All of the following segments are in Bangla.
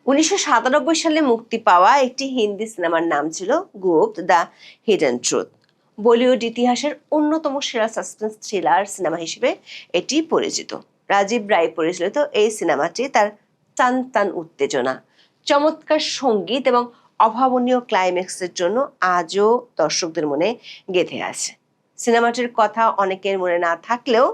1997 সালে মুক্তি পাওয়া একটি হিন্দি সিনেমার নাম ছিল গুপ্ত দ্য হিডেন ট্রুথ। বলিউড ইতিহাসের অন্যতম সেরা সাসপেন্স থ্রিলার সিনেমা হিসেবে এটি পরিচিত। রাজীব রায় পরিচালিত এই সিনেমাটি তার টান টান উত্তেজনা, চমৎকার সঙ্গীত এবং অভাবনীয় ক্লাইম্যাক্সের জন্য আজও দর্শকদের মনে গেঁথে আছে। সিনেমাটির কথা অনেকের মনে না থাকলেও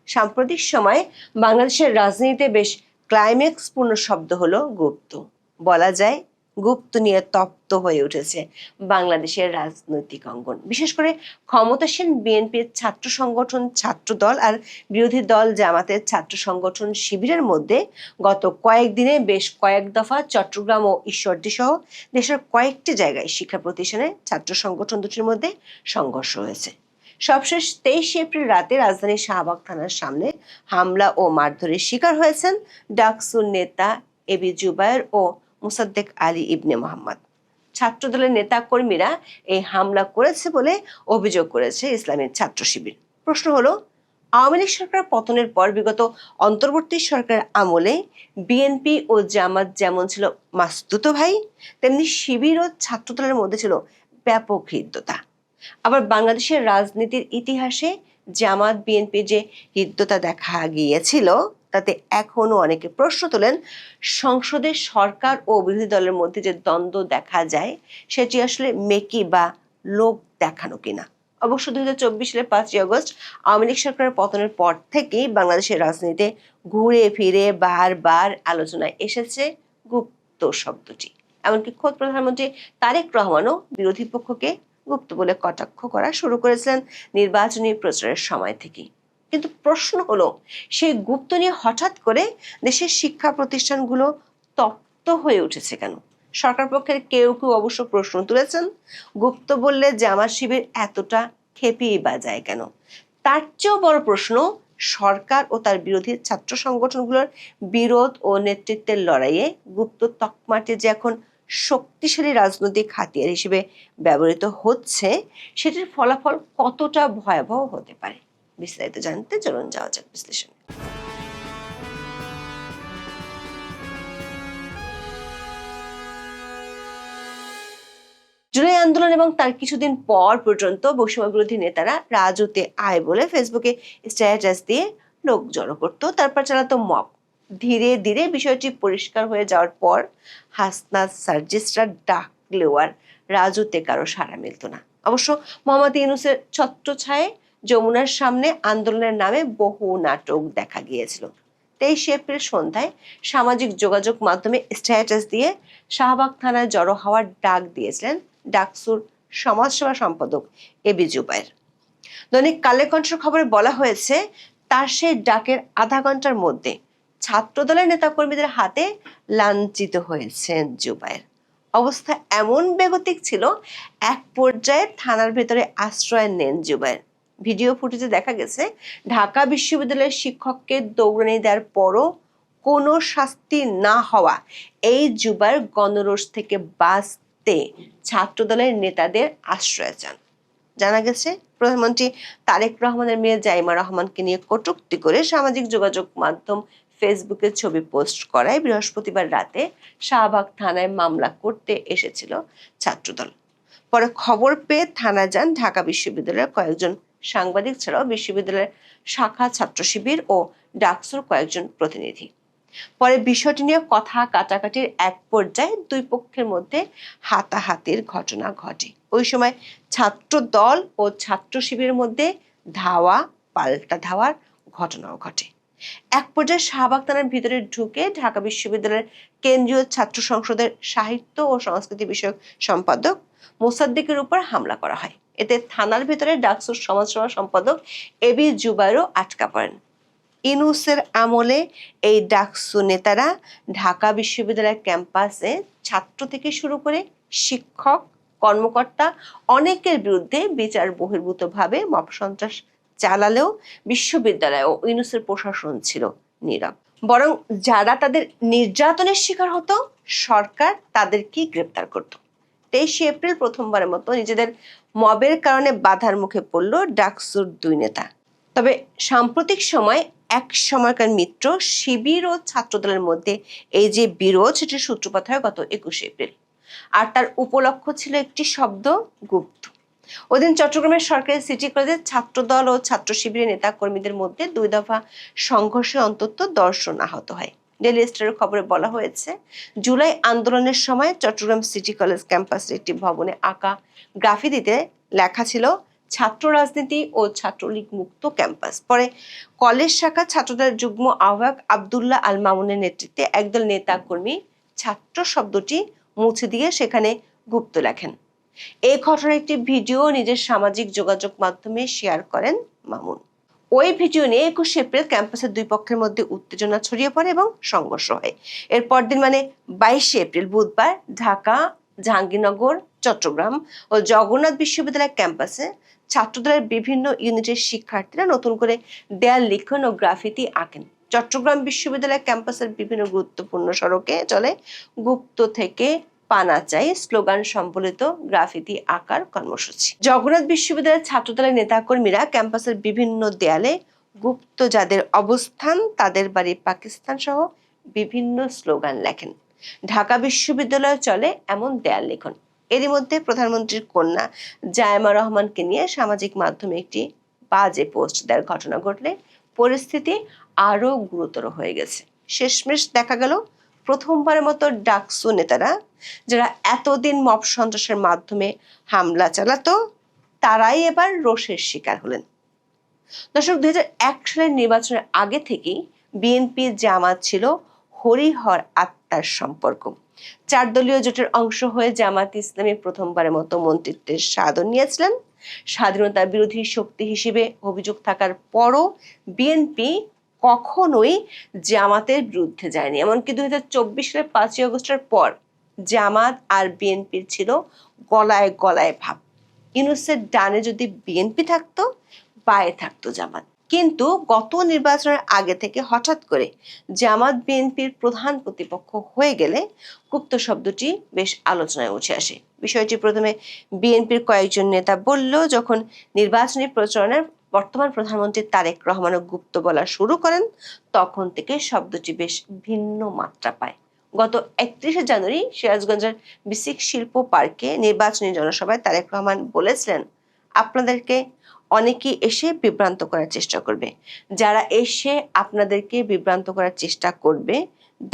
সাম্প্রতিক সময়ে বাংলাদেশের রাজনীতিতে বেশ ক্লাইম্যাক্সপূর্ণ শব্দ হলো গুপ্ত। বলা যায় গুপ্ত নিয়ে তপ্ত হয়ে উঠেছে বাংলাদেশের রাজনৈতিক অঙ্গন। বিশেষ করে ক্ষমতাসীন বিএনপির ছাত্র সংগঠন ছাত্রদল আর বিরোধী দল জামাতের ছাত্র সংগঠন শিবিরের মধ্যে গত কয়েকদিনে বেশ কয়েক দফা চট্টগ্রাম ও ঈশ্বরদী সহ দেশের কয়েকটি জায়গায় শিক্ষা প্রতিষ্ঠানে ছাত্র সংগঠন দুটির মধ্যে সংঘর্ষ হয়েছে। সবশেষ 23 এপ্রিল রাতে রাজধানীর শাহবাগ থানার সামনে হামলা ও মারধরের শিকার হয়েছেন ডাকসুর নেতা এবি জুবায়ের ও মুসাদ্দেক আলী ইবনে মোহাম্মদ। ছাত্রদলের নেতা কর্মীরা এই হামলা করেছে বলে অভিযোগ করেছে ইসলামী ছাত্র শিবির। প্রশ্ন হলো, আওয়ামী লীগ সরকার পতনের পর বিগত অন্তর্বর্তী সরকারের আমলে বিএনপি ও জামাত যেমন ছিল মাসতুতো ভাই, তেমনি শিবির ও ছাত্রদলের মধ্যে ছিল ব্যাপক হৃদ্যতা। আবার বাংলাদেশের রাজনীতির ইতিহাসে জামাত বিএনপি যে হৃদ্যতা দেখা গিয়েছিল তাতে এখনো অনেকে প্রশ্ন তোলেন, সংসদে সরকার ও বিরোধী দলের মধ্যে যে দ্বন্দ্ব দেখা যায় সেটি আসলে মেকি বা লোক দেখানো কিনা। অবশ্য 2024 সালের 5ই আগস্ট আওয়ামী লীগ সরকারের পতনের পর থেকেই বাংলাদেশের রাজনীতিতে ঘুরে ফিরে বারবার আলোচনায় এসেছে গুপ্ত শব্দটি। এমনকি খোদ প্রধানমন্ত্রী তারেক রহমানও বিরোধী পক্ষকে গুপ্ত বলে কটাক্ষ করা শুরু করেছিলেন নির্বাচনী প্রচারের সময় থেকেই। কিন্তু প্রশ্ন হলো, সেই গুপ্ত নিয়ে হঠাৎ করে দেশের শিক্ষা প্রতিষ্ঠানগুলো তপ্ত হয়ে উঠেছে কেন? সরকার পক্ষের কেউ কেউ অবশ্য প্রশ্ন তুলেছেন, গুপ্ত বললে জামাত শিবির এতটা খেপিয়ে বাজায় কেন? তার চেয়েও বড় প্রশ্ন, সরকার ও তার বিরোধী ছাত্র সংগঠনগুলোর বিরোধ ও নেতৃত্বের লড়াইয়ে গুপ্ত তকমাটি যে এখন শক্তিশালী রাজনৈতিক হাতিয়ার হিসেবে ব্যবহৃত হচ্ছে, সেটির ফলাফল কতটা ভয়াবহ হতে পারে। বিস্তারিত জানতে চলুন যাওয়া যাক বিশ্লেষণে। জুলাই আন্দোলন এবং তার কিছুদিন পর পর্যন্ত বৈষম্য বিরোধী নেতারা রাজুতে আয় বলে ফেসবুকে স্ট্যাটাস দিয়ে লোক জড়ো করতো, তারপর চালাতো মব। ধীরে ধীরে বিষয়টি পরিষ্কার হয়ে যাওয়ার পর হাসনাত সার্জিস্টরা ডাকলেও আর রাজুতে কারো সাড়া মিলত না। অবশ্য মোহাম্মদ ইউনূসের ছত্রছায়ায় যমুনার সামনে আন্দোলনের নামে বহু নাটক দেখা গিয়েছিল। 23 এপ্রিল সন্ধ্যায় সামাজিক যোগাযোগ মাধ্যমে স্ট্যাটাস দিয়ে শাহবাগ থানায় জড়ো হওয়ার ডাক দিয়েছিলেন ডাকসুর সমাজসেবা সম্পাদক এবি জুবায়ের। দৈনিক কালের কণ্ঠের খবরে বলা হয়েছে, তার সেই ডাকের আধা ঘন্টার মধ্যে ছাত্রদলের নেতাকর্মীদের হাতে লাঞ্ছিত হয়েছেন জুবায়ের। অবস্থা এমন বেগতিক ছিল, এক পর্যায়ে থানার ভেতরে আশ্রয় নেন জুবায়ের। ভিডিও ফুটেজে দেখা গেছে, ঢাকা বিশ্ববিদ্যালয়ের শিক্ষককে দৌড়ানি দেওয়ার পরও কোনো শাস্তি না হওয়া এই জুবায়ের গণরোষ থেকে বাঁচতে ছাত্রদলের নেতাদের আশ্রয় চান। জানা গেছে, প্রধানমন্ত্রী তারেক রহমানের মেয়ে জাইমা রহমানকে নিয়ে কটূক্তি করে সামাজিক যোগাযোগ মাধ্যম ফেসবুকে ছবি পোস্ট করায় বৃহস্পতিবার রাতে শাহবাগ থানায় মামলা করতে এসেছিল ছাত্রদল। পরে খবর পেয়ে থানা যান ঢাকা বিশ্ববিদ্যালয়ের কয়েকজন সাংবাদিক ছাড়াও বিশ্ববিদ্যালয়ের শাখা ছাত্র শিবির ও ডাকসুর কয়েকজন প্রতিনিধি। পরে বিষয়টি নিয়ে কথা কাটাকাটির এক পর্যায়ে দুই পক্ষের মধ্যে হাতাহাতির ঘটনা ঘটে। ওই সময় ছাত্র দল ও ছাত্র শিবিরের মধ্যে ধাওয়া পাল্টা ধাওয়ার ঘটনাও ঘটে। এক পর্যায়ে শাহবাগ থানার ভিতরে ঢুকে ঢাকা বিশ্ববিদ্যালয়ের কেন্দ্রীয় ছাত্র সংসদের সাহিত্য ও সংস্কৃতি বিষয়ক সম্পাদক মোসাদ্দেকের উপর হামলা করা হয়। এতে থানার ভিতরে ডাকসুর সমাজসেবা সম্পাদক এবি জুবায়েরও আটকা পড়েন। ইউনূসের আমলে এই ডাকসু নেতারা ঢাকা বিশ্ববিদ্যালয়ের ক্যাম্পাসে ছাত্র থেকে শুরু করে শিক্ষক কর্মকর্তা অনেকের বিরুদ্ধে বিচার বহির্ভূতভাবে মব সন্ত্রাস চালালেও বিশ্ববিদ্যালয় ও ইউনূসের প্রশাসন ছিল নীরব। বরং যারা তাদের নির্যাতনের শিকার হতো সরকার তাদেরকেই গ্রেপ্তার করত। 23 এপ্রিল প্রথমবারের মতো নিজেদের মবের কারণে বাধার মুখে পড়ল ডাকসুর দুই নেতা। তবে সাম্প্রতিক সময় এক সময়কার মিত্র শিবির ও ছাত্রদলের মধ্যে এই যে বিরোধ, সেটির সূত্রপাত হয় গত 21 এপ্রিল। আর তার উপলক্ষ ছিল একটি শব্দ, গুপ্ত। ওদিন চট্টগ্রামের সরকারি সিটি কলেজে ছাত্রদল ও ছাত্র শিবিরের নেতা কর্মীদের মধ্যে 2 দফা সংঘর্ষে অন্তত 10 জন আহত হয়। ডেইলি স্টারের খবরে বলা হয়েছে, জুলাই আন্দোলনের সময় চট্টগ্রাম সিটি কলেজ ক্যাম্পাসের একটি ভবনে আঁকা গ্রাফিতিতে লেখা ছিল ছাত্র রাজনীতি ও ছাত্রলীগ মুক্ত ক্যাম্পাস। পরে কলেজ শাখা ছাত্রদলের যুগ্ম আহ্বায়ক আব্দুল্লাহ আল মামুনের নেতৃত্বে একদল নেতা কর্মী ছাত্র শব্দটি মুছে দিয়ে সেখানে গুপ্ত লেখেন। এই ঘটনার একটি ভিডিও নিজের সামাজিক যোগাযোগ মাধ্যমে শেয়ার করেন মামুন। ওই ভিডিও নিয়ে 21 এপ্রিল ক্যাম্পাসের দুই পক্ষের মধ্যে উত্তেজনা ছড়িয়ে পড়ে এবং সংঘর্ষ হয়। এর পরদিন মানে 22 এপ্রিল বুধবার ঢাকা, জাহাঙ্গীরনগর, চট্টগ্রাম ও জগন্নাথ বিশ্ববিদ্যালয় ক্যাম্পাসে ছাত্রদলের বিভিন্ন ইউনিটের শিক্ষার্থীরা নতুন করে দেয়াল লিখন ও গ্রাফিতি আঁকেন। চট্টগ্রাম বিশ্ববিদ্যালয় ক্যাম্পাসের বিভিন্ন গুরুত্বপূর্ণ সড়কে চলে গুপ্ত থেকে পানা চাই স্লোগান সম্বলিত গ্রাফিতি আঁকার কর্মসূচি। জগন্নাথ বিশ্ববিদ্যালয়ের ছাত্রদলের নেতাকর্মীরা ক্যাম্পাসের বিভিন্ন দেয়ালে গুপ্ত যাদের অবস্থান, তাদের বাড়ি পাকিস্তান সহ বিভিন্ন স্লোগান লেখেন। ঢাকা বিশ্ববিদ্যালয়ে চলে এমন দেয়াল লিখন। এরই মধ্যে প্রধানমন্ত্রীর কন্যা জায়েমা রহমানকে নিয়ে সামাজিক মাধ্যমে একটি বাজে পোস্ট দেওয়ার ঘটনা ঘটলে পরিস্থিতি আরো গুরুতর হয়ে গেছে। শেষমেশ দেখা গেল প্রথমবারের মতো ডাকসু নেতারা, যারা এতদিন মব সন্ত্রাসের মাধ্যমে হামলা চালাতো, তারাই এবার রোষের শিকার হলেন। দর্শক, 2001 সালের নির্বাচনের আগে থেকেই বিএনপি জামাত ছিল হরিহর আত্মার সম্পর্ক। 4 দলীয় জোটের অংশ হয়ে জামাত ইসলামী প্রথমবারের মতো মন্ত্রিত্বের স্বাদও নিয়েছিলেন। স্বাধীনতা বিরোধী শক্তি হিসেবে অভিযোগ থাকার পরও বিএনপি কখনোই জামাতের বিরুদ্ধে যায়নি। এমনকি 2024 সালের 5ই আগস্টের পর জামাত আর বিএনপির ছিল গলায় গলায় ভাব। ইউনূসের ডানে যদি বিএনপি থাকতো, বায়ে থাকতো জামাত। কিন্তু গত নির্বাচনের আগে থেকে হঠাৎ করে জামাত বিএনপির প্রধান প্রতিপক্ষ হয়ে গেলে গুপ্ত শব্দটি বেশ আলোচনায় উঠে আসে। বিষয়টি প্রথমে বিএনপির কয়েকজন নেতা বলল, যখন নির্বাচনী প্রচারণার বর্তমান প্রধানমন্ত্রী তারেক রহমানও গুপ্ত বলা শুরু করেন, তখন থেকে শব্দটি বেশ ভিন্ন মাত্রা পায়। গত 31 জানুয়ারি সিরাজগঞ্জের বিসিক শিল্প পার্কে নির্বাচনী জনসভায় তারেক রহমান বলেছিলেন, আপনাদেরকে অনেকেই এসে বিভ্রান্ত করার চেষ্টা করবে। যারা এসে আপনাদেরকে বিভ্রান্ত করার চেষ্টা করবে,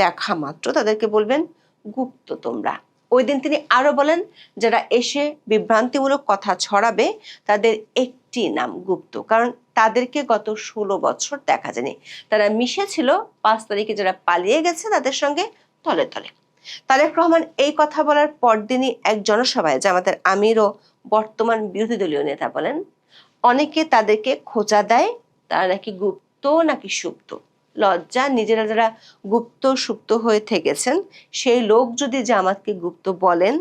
দেখা মাত্র তাদেরকে বলবেন গুপ্ত তোমরা। ওই দিন তিনি আরো বলেন, যারা এসে বিভ্রান্তিমূলক কথা ছড়াবে তাদের একটি নাম গুপ্ত, কারণ তাদেরকে গত 16 বছর দেখা যায়নি। তারা মিশেছিল 5 তারিখে যারা পালিয়ে গেছে তাদের সঙ্গে তলে তলে। তারেক রহমান এই কথা বলার পরদিনই এক জনসভায় জামাতের আমির ও বর্তমান বিরোধী দলীয় নেতা বলেন, অনেকে তাদেরকে খোঁচা দেয় তারা নাকি গুপ্ত নাকি সুপ্ত। লজ্জা, নিজেরা যারা গুপ্ত সুপ্ত হয়ে থেকেছেন সেই লোক যদি জামাতকে গুপ্ত বলেন,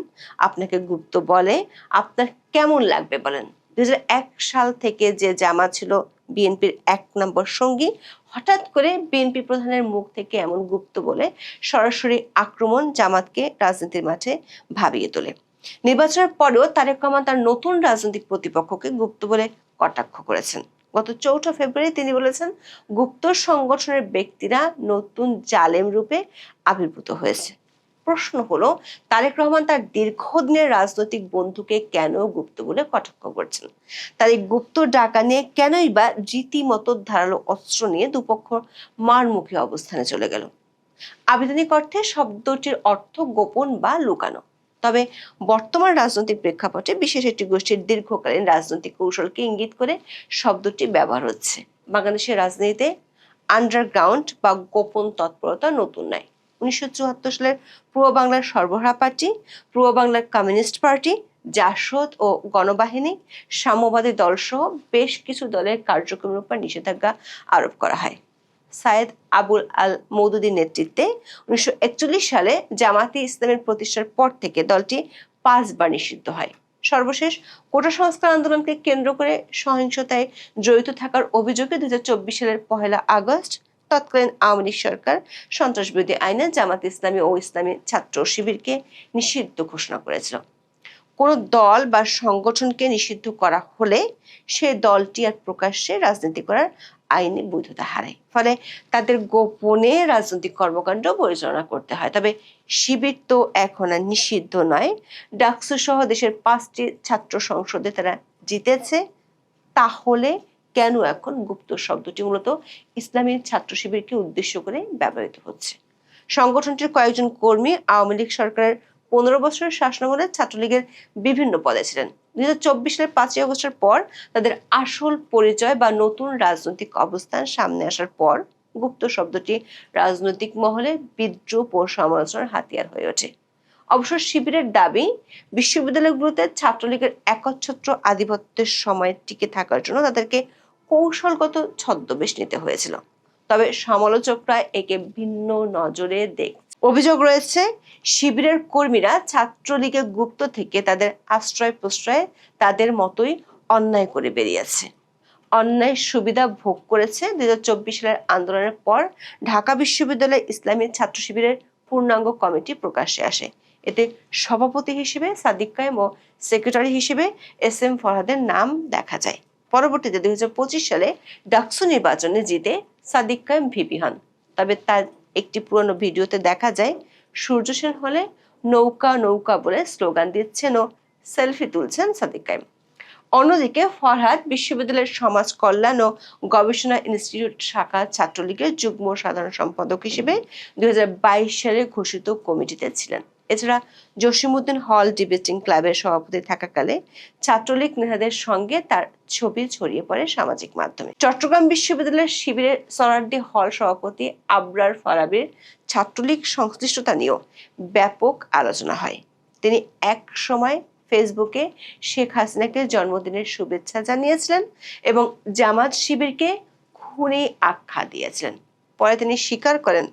আপনাকে গুপ্ত বলে, আপনার কেমন লাগবে বলেন? 2001 সাল থেকে যে জামাত ছিল বিএনপির 1 নম্বর সঙ্গী, হঠাৎ করে বিএনপি প্রধানের মুখ থেকে এমন গুপ্ত বলে সরাসরি আক্রমণ জামাতকে রাজনীতির মাঠে ভাবিয়ে তোলে। নির্বাচনের পরেও তারেক রহমান তার নতুন রাজনৈতিক প্রতিপক্ষকে গুপ্ত বলে কটাক্ষ করেছেন। গত 4 ফেব্রুয়ারি তিনি বলেছেন, গুপ্ত সংগঠনের ব্যক্তিরা নতুন জালেম রূপে আবির্ভূত হয়েছে। প্রশ্ন হলো, তারেক রহমান তার দীর্ঘদিনের রাজনৈতিক বন্ধুকে কেন গুপ্ত বলে কটাক্ষ করছেন? তার এই গুপ্ত ডাকা নিয়ে কেনই বা রীতিমতো ধারালো অস্ত্র নিয়ে দুপক্ষ মারমুখী অবস্থানে চলে গেল? আবিধানিক অর্থে শব্দটির অর্থ গোপন বা লুকানো। তবে বর্তমান রাজনৈতিক প্রেক্ষাপটে বিশেষ একটি গোষ্ঠীর দীর্ঘকালীন রাজনৈতিক কৌশলকে ইঙ্গিত করে শব্দটি ব্যবহার হচ্ছে। বাংলাদেশের রাজনীতিতে আন্ডারগ্রাউন্ড বা গোপন তৎপরতা নতুন নয়। 1974 সালের পূর্ব বাংলার সর্বহারা পার্টি, পূর্ব বাংলার কমিউনিস্ট পার্টি, জাসদ ও গণবাহিনী, সাম্যবাদী দল সহ বেশ কিছু দলের কার্যক্রমের উপর নিষেধাজ্ঞা আরোপ করা হয়। সায়েদ আবুল আল মওদুদীর নেতৃত্বে 1941 সালে জামাতে ইসলামের প্রতিষ্ঠার পর থেকে দলটি 5 বার নিষিদ্ধ হয়। সর্বশেষ কোটা সংস্কার আন্দোলনকে কেন্দ্র করে সহিংসতায় জড়িত থাকার অভিযোগে 2024 সালের 1 আগস্ট তৎকালীন আওয়ামী লীগ সরকার সন্ত্রাসবিরোধী আইনে জামাত ইসলামী ও ইসলামী ছাত্র শিবিরকে নিষিদ্ধ ঘোষণা করেছিল। কোনো দল বা সংগঠনকে নিষিদ্ধ করা হলে সে দলটি আর প্রকাশ্যে রাজনীতি করার আইনি বৈধতা হারায়। ফলে তাদের গোপনে রাজনৈতিক কর্মকাণ্ড পরিচালনা করতে হয়। তবে শিবির তো এখন আর নিষিদ্ধ নয়। ডাকসু সহ দেশের 5টি ছাত্র সংসদে তারা জিতেছে। তাহলে কেন এখন গুপ্ত শব্দটি মূলত ইসলামী ছাত্র শিবিরকে উদ্দেশ্য করে ব্যবহৃত হচ্ছে? সংগঠনটির কয়েকজন কর্মী আওয়ামী লীগ সরকারের 15 বছরের শাসনামলে ছাত্রলীগের বিভিন্ন পদে ছিলেন। 2024 সালের 5ই আগস্টের পর তাদের আসল পরিচয় বা নতুন রাজনৈতিক অবস্থান সামনে আসার পর গুপ্ত শব্দটি রাজনৈতিক মহলে বিদ্রুপ ও সমালোচনার হাতিয়ার হয়ে ওঠে। অবশ্য শিবিরের দাবি, বিশ্ববিদ্যালয়গুলোতে ছাত্রলীগের একচ্ছত্র আধিপত্যের সময় টিকে থাকার জন্য তাদেরকে কৌশলগত ছদ্মবেশ নিতে হয়েছিল। তবে সমালোচকরা একে ভিন্ন নজরে দেখছে। অভিযোগ রয়েছে, শিবিরের কর্মীরা ছাত্রলীগের গুপ্ত থেকে তাদের আশ্রয় প্রশ্রয়ে তাদের মতোই অন্যায় করে বেরিয়েছে, অন্যায় সুবিধা ভোগ করেছে। 2024 সালের আন্দোলনের পর ঢাকা বিশ্ববিদ্যালয় ইসলামী ছাত্র শিবিরের পূর্ণাঙ্গ কমিটি প্রকাশ্যে আসে। এতে সভাপতি হিসেবে সাদিক কায়েম ও সেক্রেটারি হিসেবে SM ফরহাদের নাম দেখা যায়। পরবর্তীতে 2025 সালে ডাকসু নির্বাচনে জিতে সাদিক কায়েম ভিপি হন। তবে তার একটি পুরনো ভিডিওতে দেখা যায় সূর্য সেন হলে নৌকা নৌকা বলে স্লোগান দিচ্ছেন ও সেলফি তুলছেন সাদিক কায়েম। অন্যদিকে ফরহাদ বিশ্ববিদ্যালয়ের সমাজ কল্যাণ ও গবেষণা ইনস্টিটিউট শাখা ছাত্রলীগের যুগ্ম সাধারণ সম্পাদক হিসেবে 2022 সালে ঘোষিত কমিটিতে ছিলেন। এছাড়া জসিমউদ্দিন হল ডিবেটিং ক্লাবের সভাপতি থাকাকালে ছাত্রলীগ নেতাদের সঙ্গে তার ছবি ছড়িয়ে পড়ে সামাজিক মাধ্যমে। চট্টগ্রাম বিশ্ববিদ্যালয়ের শিবিরের সরারদি হল সভাপতি আবরার ফারাবীর ছাত্রলীগ সংশ্লিষ্টতা নিয়েও ব্যাপক আলোচনা হয়। তিনি এক সময় ফেসবুকে শেখ হাসিনাকে জন্মদিনের শুভেচ্ছা জানিয়েছিলেন এবং জামাত শিবিরকে খুনি আখ্যা দিয়েছিলেন। পরে তিনি স্বীকার করেন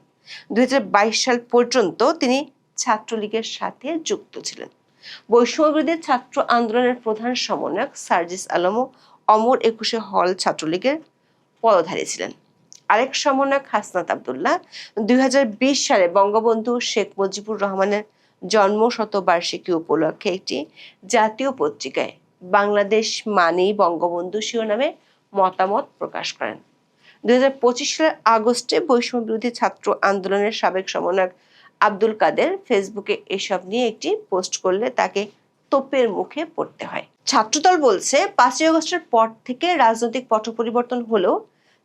2022 সাল পর্যন্ত তিনি ছাত্রলীগের সাথে যুক্ত ছিলেন। বৈষম্যবিরোধী ছাত্র আন্দোলনের প্রধান সমন্বয়ক সার্জিস আলম ও অমর 21 হল ছাত্রলীগের পদধারী ছিলেন। আরেক সমন্বয়ক হাসনাত আব্দুল্লাহ 2020 সালে বঙ্গবন্ধু শেখ মুজিবুর রহমানের জন্ম শতবার্ষিকী উপলক্ষে একটি জাতীয় পত্রিকায় বাংলাদেশ মানেই বঙ্গবন্ধু শিরোনামে মতামত প্রকাশ করেন। 2025 সালের আগস্টে বৈষম্য বিরোধী ছাত্র আন্দোলনের সাবেক সমন্বয়ক আব্দুল কাদের ফেসবুকে এসব নিয়ে একটি পোস্ট করলে তাকে তোপের মুখে পড়তে হয়। ছাত্রদল বলছে, 5ই আগস্টের পর থেকে রাজনৈতিক পট পরিবর্তন হলেও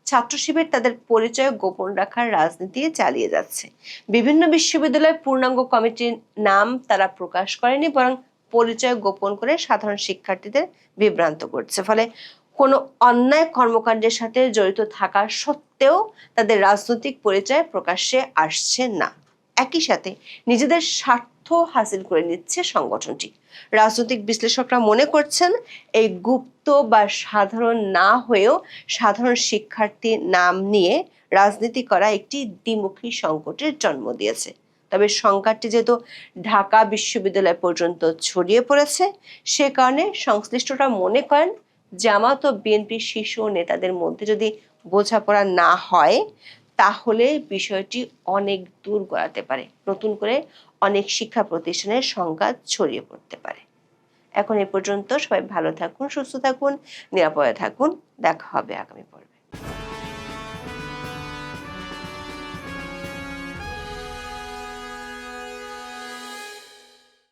ছাত্র শিবির তাদের পরিচয় গোপন রাখার রাজনীতি চালিয়ে যাচ্ছে। বিভিন্ন বিশ্ববিদ্যালয়ের পূর্ণাঙ্গ কমিটির নাম তারা প্রকাশ করেনি, বরং পরিচয় গোপন করে সাধারণ শিক্ষার্থীদের বিভ্রান্ত করছে। ফলে কোনো অন্যায় কর্মকাণ্ডের সাথে জড়িত থাকা সত্ত্বেও তাদের রাজনৈতিক পরিচয় প্রকাশ্যে আসছে না। একই সাথে নিজেদের স্বার্থ হাসিল করে নিচ্ছে সংগঠনটি। রাজনৈতিক বিশ্লেষকরা মনে করছেন, এই গুপ্ত বা সাধারণ না হয়েও সাধারণ শিক্ষার্থী নাম নিয়ে রাজনীতি করা একটি দ্বিমুখী সংকটের জন্ম দিয়েছে। তবে সংকটটি যেহেতু ঢাকা বিশ্ববিদ্যালয় পর্যন্ত ছড়িয়ে পড়েছে, সে কারণে সংশ্লিষ্টরা মনে করেন জামাত ও বিএনপির শীর্ষ নেতাদের মধ্যে যদি বোঝাপড়া না হয় তাহলে বিষয়টি অনেক দূর গড়াতে পারে, নতুন করে অনেক শিক্ষা প্রতিষ্ঠানের সংঘাত ছড়িয়ে পড়তে পারে। এখন এ পর্যন্ত। সবাই ভালো থাকুন, সুস্থ থাকুন, নিরাপদে থাকুন। দেখা হবে আগামী পর্বে।